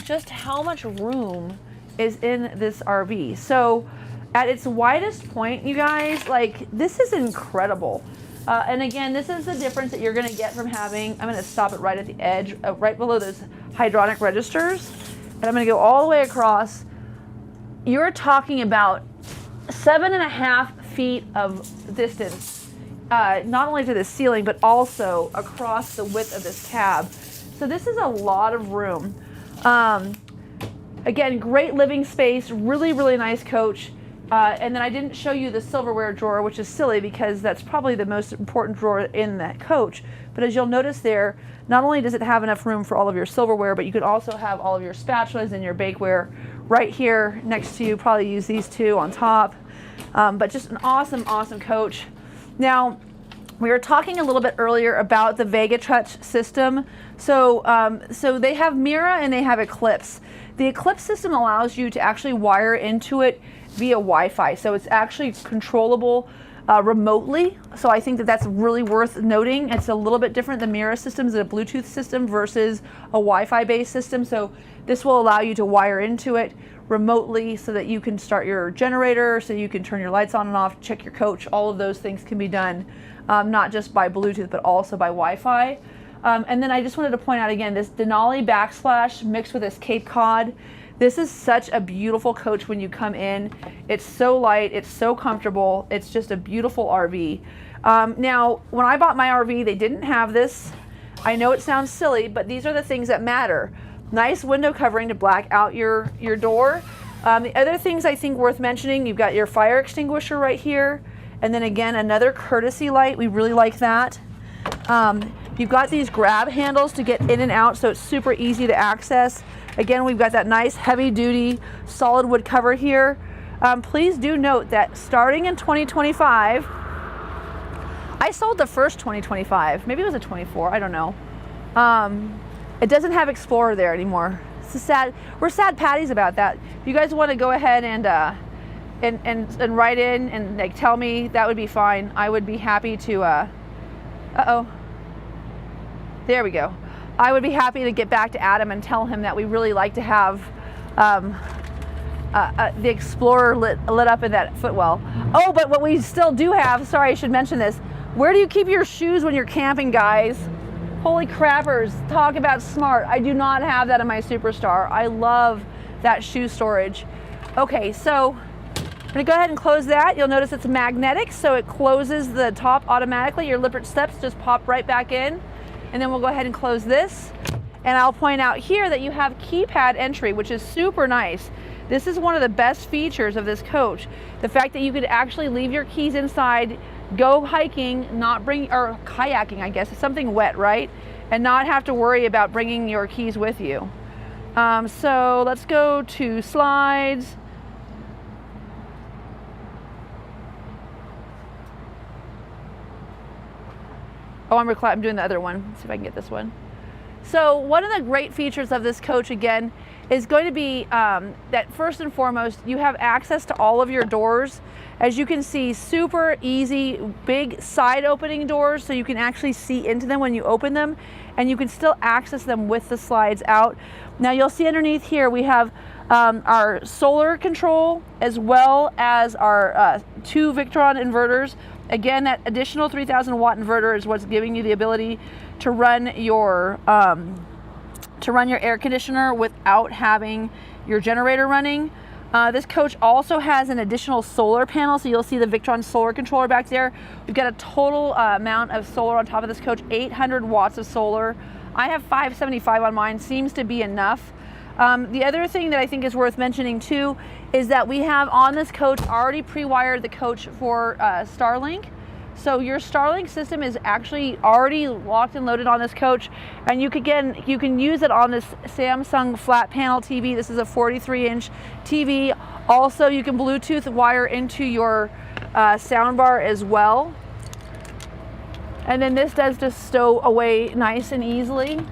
just how much room is in this RV. So at its widest point, you guys, like, this is incredible. And again, this is the difference that you're gonna get from having, I'm gonna stop it right at the edge, right below those hydronic registers. And I'm gonna go all the way across. You're talking about 7.5 feet of distance, not only to the ceiling, but also across the width of this cab. So this is a lot of room. Again, great living space, really, really nice coach. And then I didn't show you the silverware drawer, which is silly because that's probably the most important drawer in that coach. But as you'll notice there, not only does it have enough room for all of your silverware, but you could also have all of your spatulas and your bakeware right here next to you. Probably use these two on top. But just an awesome, awesome coach. Now, we were talking a little bit earlier about the Vega Touch system. So they have Mira and they have Eclipse. The Eclipse system allows you to actually wire into it via Wi-Fi. So it's actually controllable remotely. So I think that that's really worth noting. It's a little bit different. The Mira system is a Bluetooth system versus a Wi-Fi based system. So this will allow you to wire into it remotely so that you can start your generator, so you can turn your lights on and off, check your coach. All of those things can be done not just by Bluetooth, but also by Wi-Fi. And then I just wanted to point out again, this Denali backsplash mixed with this Cape Cod. This is such a beautiful coach when you come in. It's so light, it's so comfortable. It's just a beautiful RV. Now, when I bought my RV, they didn't have this. I know it sounds silly, but these are the things that matter. Nice window covering to black out your door. The other things I think worth mentioning, you've got your fire extinguisher right here. And then again, another courtesy light. We really like that. You've got these grab handles to get in and out, so it's super easy to access. Again, we've got that nice heavy duty solid wood cover here. Please do note that starting in 2025, I sold the first 2025, maybe it was a 24, I don't know. It doesn't have Explorer there anymore. It's a sad, we're sad patties about that. If you guys want to go ahead and write in and like tell me, that would be fine. I would be happy to, uh-oh. There we go. I would be happy to get back to Adam and tell him that we really like to have the Explorer lit up in that footwell. Oh, but what we still do have, sorry, I should mention this. Where do you keep your shoes when you're camping, guys? Holy crappers, talk about smart. I do not have that in my Superstar. I love that shoe storage. Okay, so I'm gonna go ahead and close that. You'll notice it's magnetic, so it closes the top automatically. Your lippert steps just pop right back in. And then we'll go ahead and close this. And I'll point out here that you have keypad entry, which is super nice. This is one of the best features of this coach. The fact that you could actually leave your keys inside, go hiking, not bring, or kayaking, I guess, something wet, right? And not have to worry about bringing your keys with you. So let's go to slides. Oh, I'm doing the other one. Let's see if I can get this one. So one of the great features of this coach, again, is going to be that first and foremost, you have access to all of your doors. As you can see, super easy, big side opening doors, so you can actually see into them when you open them, and you can still access them with the slides out. Now you'll see underneath here, we have our solar control, as well as our 2 Victron inverters. Again, that additional 3,000 watt inverter is what's giving you the ability to run your air conditioner without having your generator running. This coach also has an additional solar panel, so you'll see the Victron solar controller back there. We've got a total amount of solar on top of this coach, 800 watts of solar. I have 575 on mine, seems to be enough. The other thing that I think is worth mentioning too is that we have on this coach already pre-wired the coach for Starlink. So your Starlink system is actually already locked and loaded on this coach, and you can use it on this Samsung flat panel TV. This is a 43-inch TV. Also, you can Bluetooth wire into your soundbar as well. And then this does just stow away nice and easily.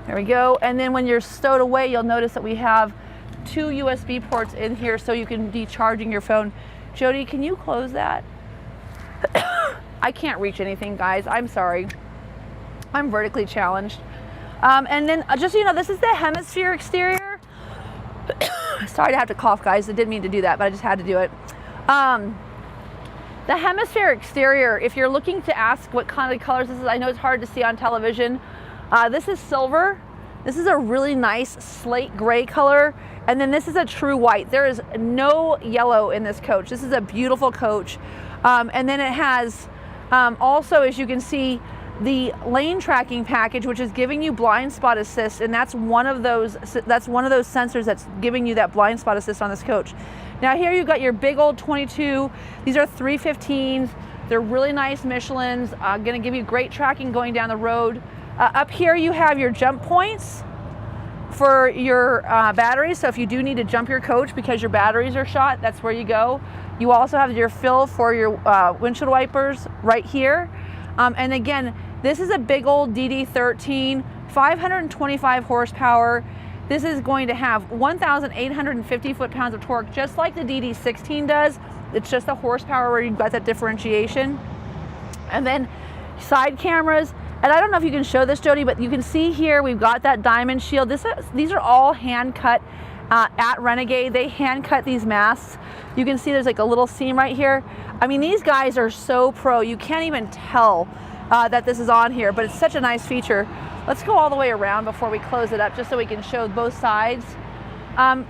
There we go. And then when you're stowed away, you'll notice that we have 2 USB ports in here, so you can be charging your phone. Jody, can you close that? I can't reach anything, guys. I'm sorry. I'm vertically challenged. And then just so you know, this is the hemisphere exterior. Sorry to have to cough, guys. I didn't mean to do that, but I just had to do it. The hemisphere exterior, if you're looking to ask what kind of colors this is, I know it's hard to see on television. This is silver. This is a really nice slate gray color. And then this is a true white. There is no yellow in this coach. This is a beautiful coach. And then it has also, as you can see, the lane tracking package, which is giving you blind spot assist, and that's one of those sensors that's giving you that blind spot assist on this coach. Now here you've got your big old 22. These are 315s. They're really nice Michelins, gonna give you great tracking going down the road. Up here you have your jump points for your batteries, so if you do need to jump your coach because your batteries are shot, that's where you go. You also have your fill for your windshield wipers right here. And again, this is a big old DD13, 525 horsepower. This is going to have 1,850 foot-pounds of torque, just like the DD16 does. It's just the horsepower where you've got that differentiation. And then side cameras. And I don't know if you can show this, Jody, but you can see here we've got that diamond shield. These are all hand cut at Renegade. They hand cut these masks. You can see there's like a little seam right here. I mean, these guys are so pro. You can't even tell that this is on here, but it's such a nice feature. Let's go all the way around before we close it up, just so we can show both sides.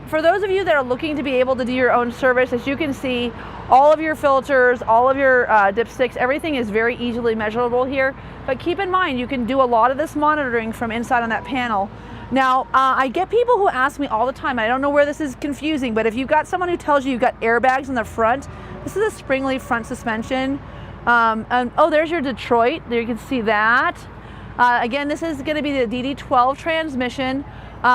For those of you that are looking to be able to do your own service, as you can see, all of your filters, all of your dipsticks, everything is very easily measurable here. But keep in mind, you can do a lot of this monitoring from inside on that panel. Now, I get people who ask me all the time, I don't know where this is confusing, but if you've got someone who tells you you've got airbags in the front, this is a spring-leaf front suspension. And, oh, there's your Detroit. There you can see that. Again, this is going to be the DD12 transmission.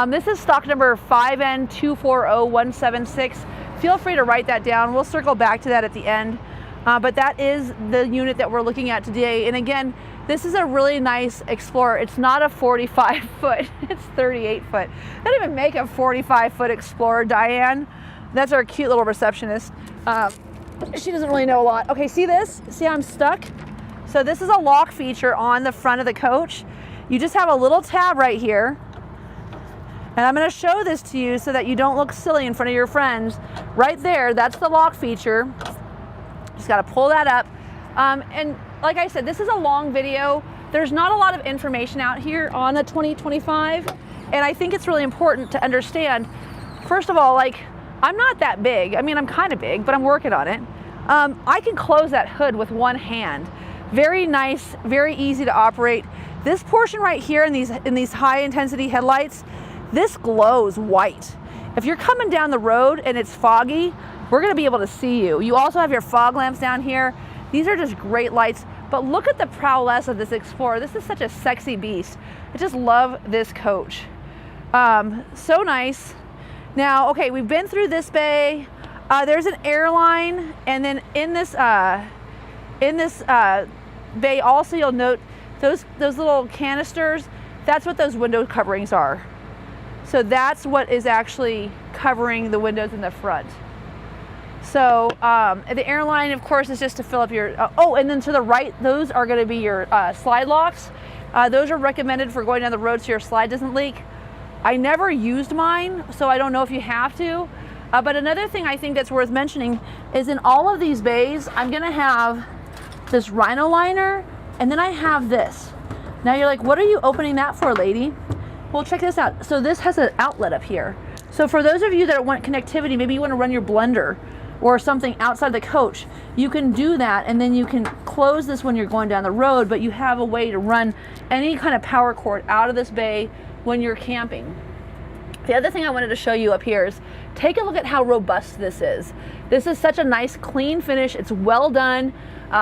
This is stock number 5N240176. Feel free to write that down. We'll circle back to that at the end. But that is the unit that we're looking at today. And again, this is a really nice Explorer. It's not a 45 foot, it's 38 foot. They don't even make a 45 foot Explorer, Diane. That's our cute little receptionist. She doesn't really know a lot. Okay, see this? See how I'm stuck? So this is a lock feature on the front of the coach. You just have a little tab right here. And I'm gonna show this to you so that you don't look silly in front of your friends. Right there, that's the lock feature. Just gotta pull that up. And like I said, this is a long video. There's not a lot of information out here on the 2025. And I think it's really important to understand, first of all, like, I'm not that big. I mean, I'm kind of big, but I'm working on it. I can close that hood with one hand. Very nice, very easy to operate. This portion right here in these high intensity headlights, this glows white. If you're coming down the road and it's foggy, we're gonna be able to see you. You also have your fog lamps down here. These are just great lights, but look at the prowess of this Explorer. This is such a sexy beast. I just love this coach. So nice. Now, okay, we've been through this bay. There's an airline, and then in this bay also, you'll note those little canisters. That's what those window coverings are. So that's what is actually covering the windows in the front. So the airline, of course, is just to fill up your, oh, and then to the right, those are gonna be your slide locks. Those are recommended for going down the road so your slide doesn't leak. I never used mine, so I don't know if you have to. But another thing I think that's worth mentioning is in all of these bays, I'm gonna have this Rhino liner, and then I have this. Now you're like, what are you opening that for, lady? Well, check this out. So this has an outlet up here. So for those of you that want connectivity, maybe you want to run your blender or something outside the coach, you can do that, and then you can close this when you're going down the road, but you have a way to run any kind of power cord out of this bay when you're camping. The other thing I wanted to show you up here is take a look at how robust this is. This is such a nice clean finish. It's well done.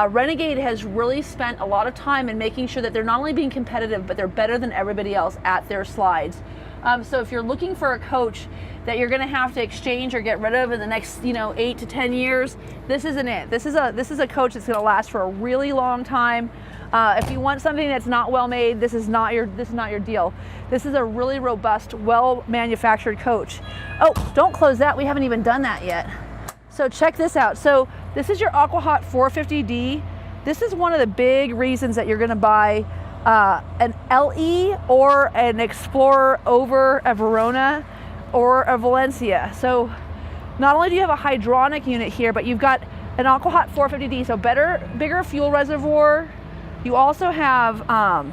Renegade has really spent a lot of time in making sure that they're not only being competitive, but they're better than everybody else at their slides. So if you're looking for a coach that you're going to have to exchange or get rid of in the next, 8 to 10 years, this isn't it. This is a coach that's going to last for a really long time. If you want something that's not well made, this is not your deal. This is a really robust, well manufactured coach. Oh, don't close that. We haven't even done that yet. So check this out. So this is your AquaHot 450D. This is one of the big reasons that you're going to buy an LE or an Explorer over a Verona or a Valencia. So not only do you have a hydronic unit here, but you've got an AquaHot 450D, so bigger fuel reservoir. You also have a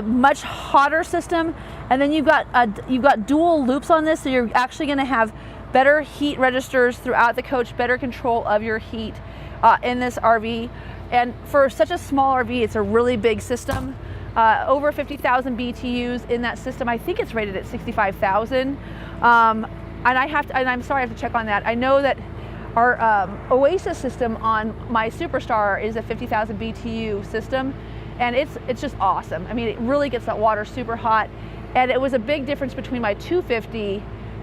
much hotter system, and then you've got dual loops on this, so you're actually going to have better heat registers throughout the coach, better control of your heat in this RV. And for such a small RV, it's a really big system. Over 50,000 BTUs in that system. I think it's rated at 65,000. And I'm sorry, I have to check on that. I know that our Oasis system on my Superstar is a 50,000 BTU system, and it's just awesome. I mean, it really gets that water super hot, and it was a big difference between my 250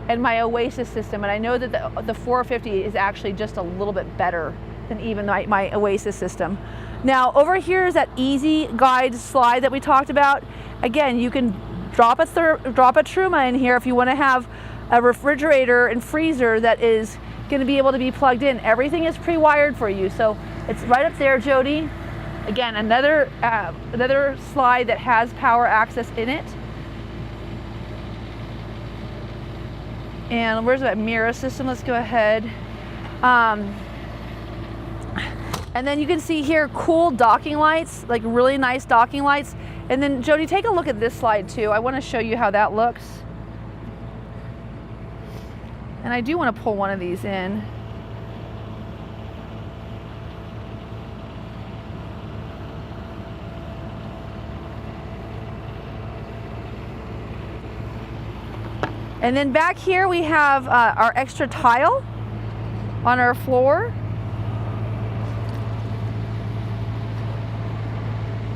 and my Oasis system, and I know that the 450 is actually just a little bit better than even my Oasis system. Now, over here is that easy guide slide that we talked about. Again, you can drop a Truma in here if you want to have a refrigerator and freezer that is going to be able to be plugged in. Everything is pre-wired for you, so it's right up there, Jody. Again, another slide that has power access in it. And where's that mirror system? Let's go ahead. And then you can see here cool docking lights, like really nice docking lights. And then Jody, take a look at this slide too. I want to show you how that looks. And I do want to pull one of these in. And then back here we have our extra tile on our floor.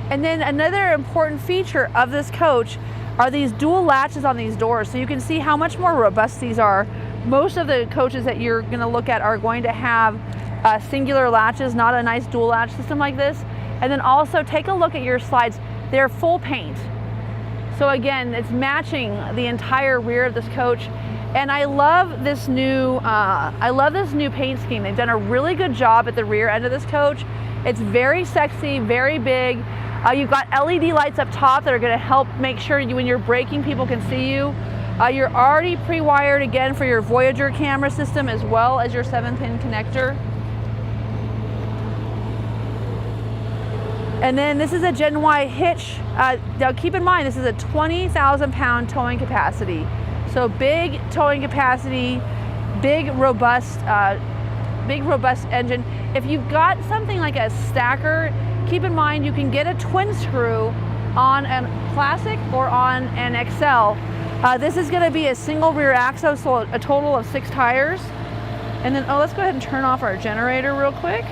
And then another important feature of this coach are these dual latches on these doors. So you can see how much more robust these are. Most of the coaches that you're going to look at are going to have singular latches, not a nice dual latch system like this. And then also take a look at your slides. They're full paint. So again, it's matching the entire rear of this coach. And I love this new paint scheme. They've done a really good job at the rear end of this coach. It's very sexy, very big. You've got LED lights up top that are going to help make sure when you're braking, people can see you. You're already pre-wired again for your Voyager camera system as well as your 7-pin connector. And then this is a Gen Y hitch. Now keep in mind, this is a 20,000 pound towing capacity. So big towing capacity, big robust engine. If you've got something like a stacker, keep in mind you can get a twin screw on a Classic or on an XL. This is going to be a single rear axle, so a total of 6 tires. And then, let's go ahead and turn off our generator real quick.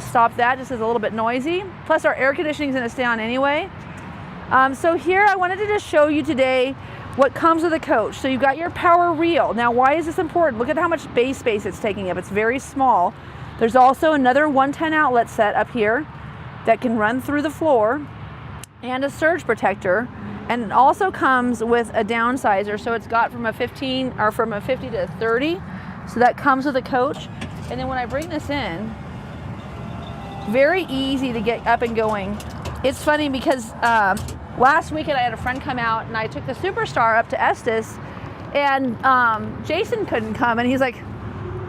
Stop that, just is a little bit noisy. Plus our air conditioning is going to stay on anyway. So here I wanted to just show you today what comes with the coach. So you've got your power reel. Now why is this important? Look at how much base space it's taking up. It's very small. There's also another 110 outlet set up here that can run through the floor and a surge protector. And it also comes with a downsizer. So it's got from a 50 to a 30. So that comes with the coach. And then when I bring this in, very easy to get up and going. It's funny because last weekend I had a friend come out and I took the Superstar up to Estes, and Jason couldn't come, and he's like,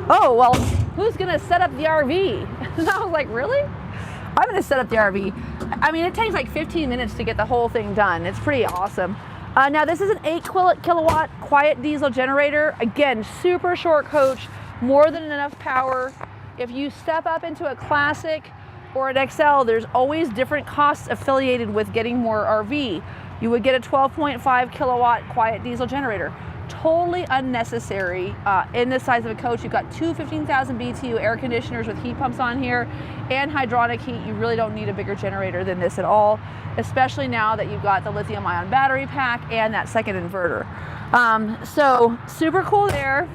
oh, well, who's gonna set up the RV? And I was like, really? I'm gonna set up the RV. I mean, it takes like 15 minutes to get the whole thing done. It's pretty awesome. Now this is an 8 kilowatt quiet diesel generator. Again, super short coach, more than enough power. If you step up into a Classic or an XL, there's always different costs affiliated with getting more RV. You would get a 12.5 kilowatt quiet diesel generator. Totally unnecessary in this size of a coach. You've got 2 15,000 BTU air conditioners with heat pumps on here and hydronic heat. You really don't need a bigger generator than this at all, especially now that you've got the lithium ion battery pack and that second inverter. So super cool there.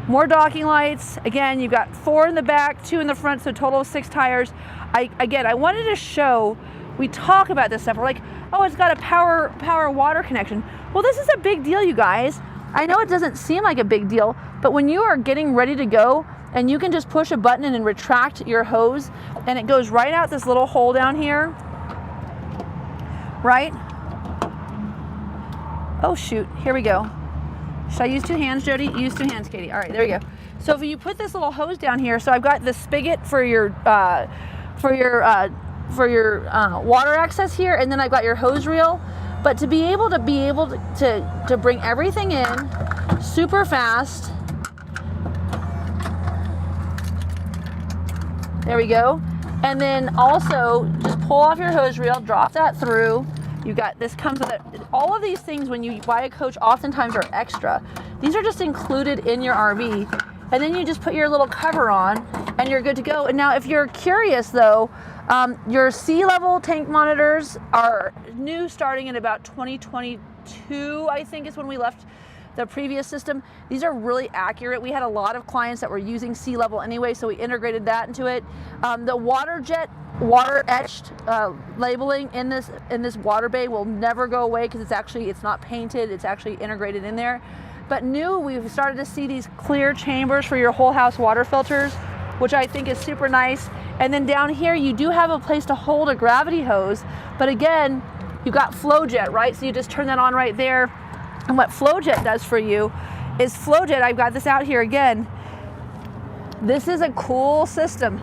More docking lights. Again, you've got 4 in the back, 2 in the front, so a total of 6 tires. I wanted to show, we talk about this stuff. We're like, oh, it's got a power water connection. Well, this is a big deal, you guys. I know it doesn't seem like a big deal, but when you are getting ready to go and you can just push a button and retract your hose and it goes right out this little hole down here, right? Oh shoot, here we go. Should I use 2 hands, Jody? Use 2 hands, Katie. All right, there we go. So if you put this little hose down here, so I've got the spigot for your water access here, and then I've got your hose reel. But to be able to bring everything in, super fast. There we go. And then also just pull off your hose reel, drop that through. You got, this comes with it. All of these things when you buy a coach oftentimes are extra. These are just included in your RV. And then you just put your little cover on and you're good to go. And now if you're curious though, your sea level tank monitors are new starting in about 2022, I think is when we left the previous system. These are really accurate. We had a lot of clients that were using sea level anyway, so we integrated that into it. The water jet, water etched labeling in this water bay will never go away because it's not painted, it's actually integrated in there. But new, we've started to see these clear chambers for your whole house water filters, which I think is super nice. And then down here, you do have a place to hold a gravity hose, but again, you got flow jet, right? So you just turn that on right there. And what flow jet does for you is flow jet, I've got this out here again. This is a cool system.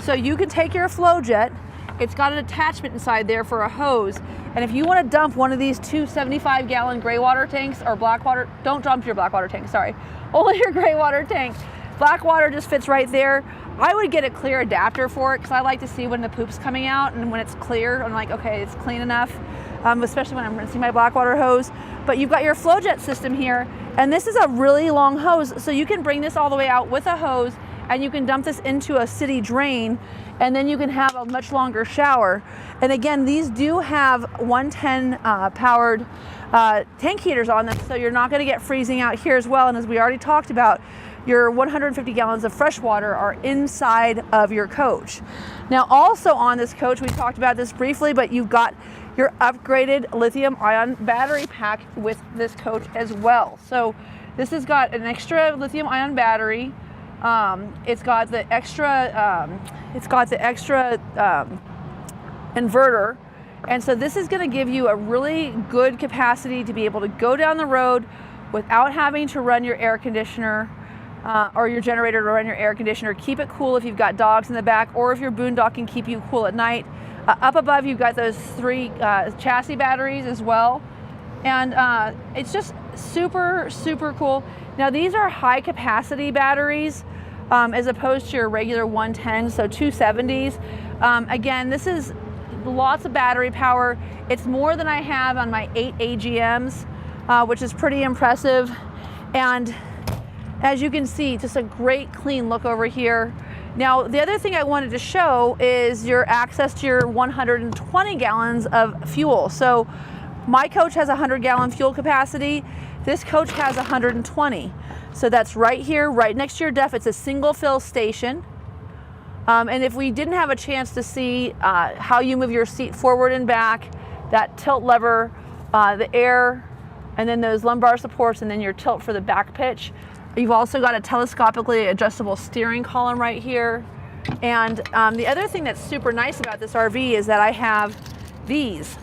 So you can take your flow jet, it's got an attachment inside there for a hose. And if you want to dump one of these 2 75-gallon gray water tanks or black water, don't dump your black water tank, sorry. Only your gray water tank. Black water just fits right there. I would get a clear adapter for it because I like to see when the poop's coming out, and when it's clear, I'm like, okay, it's clean enough, especially when I'm rinsing my black water hose. But you've got your flow jet system here, and this is a really long hose, so you can bring this all the way out with a hose, and you can dump this into a city drain, and then you can have a much longer shower. And again, these do have 110 powered tank heaters on them, so you're not going to get freezing out here as well. And as we already talked about, your 150 gallons of fresh water are inside of your coach. Now also on this coach, we talked about this briefly, but you've got your upgraded lithium ion battery pack with this coach as well. So this has got an extra lithium ion battery. It's got the extra inverter. And so this is going to give you a really good capacity to be able to go down the road without having to run your air conditioner or your generator to run your air conditioner. Keep it cool if you've got dogs in the back, or if you're boondocking, keep you cool at night. Up above, you've got those 3 chassis batteries as well. And it's just super, super cool. Now these are high capacity batteries as opposed to your regular 110, so 270s. Again, this is lots of battery power. It's more than I have on my 8 AGMs, which is pretty impressive. And as you can see, just a great clean look over here. Now, the other thing I wanted to show is your access to your 120 gallons of fuel. So my coach has 100-gallon fuel capacity. This coach has 120. So that's right here, right next to your DEF. It's a single fill station. And if we didn't have a chance to see how you move your seat forward and back, that tilt lever, the air, and then those lumbar supports, and then your tilt for the back pitch. You've also got a telescopically adjustable steering column right here. And the other thing that's super nice about this RV is that I have these.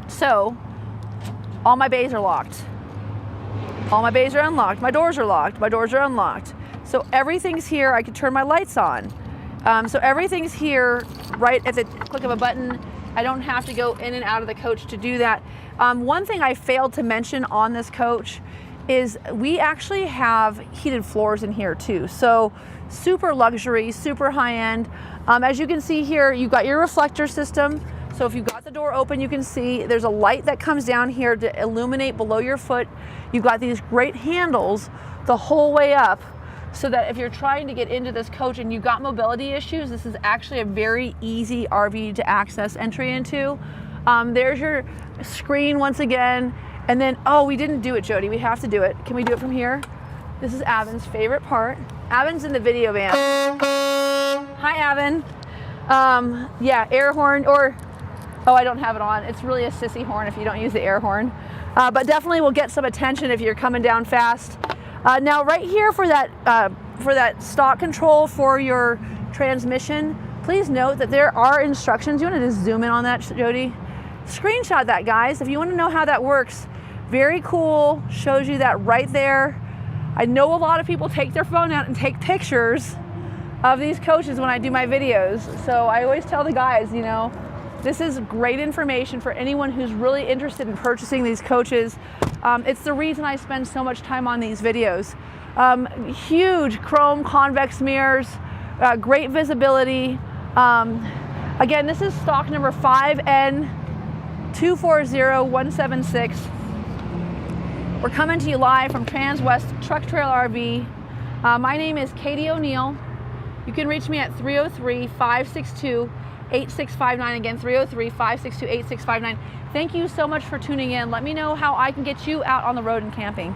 So all my bays are locked. All my bays are unlocked. My doors are locked. My doors are unlocked. So everything's here. I can turn my lights on. So everything's here right at the click of a button. I don't have to go in and out of the coach to do that. One thing I failed to mention on this coach is we actually have heated floors in here too. So super luxury, super high end. As you can see here, you've got your reflector system. So if you've got the door open, you can see there's a light that comes down here to illuminate below your foot. You've got these great handles the whole way up, so that if you're trying to get into this coach and you've got mobility issues, this is actually a very easy RV to access entry into. There's your screen once again. And then, oh, we didn't do it, Jody. We have to do it. Can we do it from here? This is Avin's favorite part. Avin's in the video van. Hi, Avin. Yeah, air horn, or, oh, I don't have it on. It's really a sissy horn if you don't use the air horn. But definitely will get some attention if you're coming down fast. Now, right here for that stock control for your transmission, please note that there are instructions. You want to just zoom in on that, Jody? Screenshot that, guys, if you want to know how that works. Very cool, shows you that right there. I know a lot of people take their phone out and take pictures of these coaches when I do my videos. So I always tell the guys, you know, this is great information for anyone who's really interested in purchasing these coaches. It's the reason I spend so much time on these videos. Huge chrome convex mirrors, great visibility. Again, this is stock number 5N240176. We're coming to you live from Transwest Truck Trail RV. My name is Katie O'Neill. You can reach me at 303-562-8659. Again, 303-562-8659. Thank you so much for tuning in. Let me know how I can get you out on the road and camping.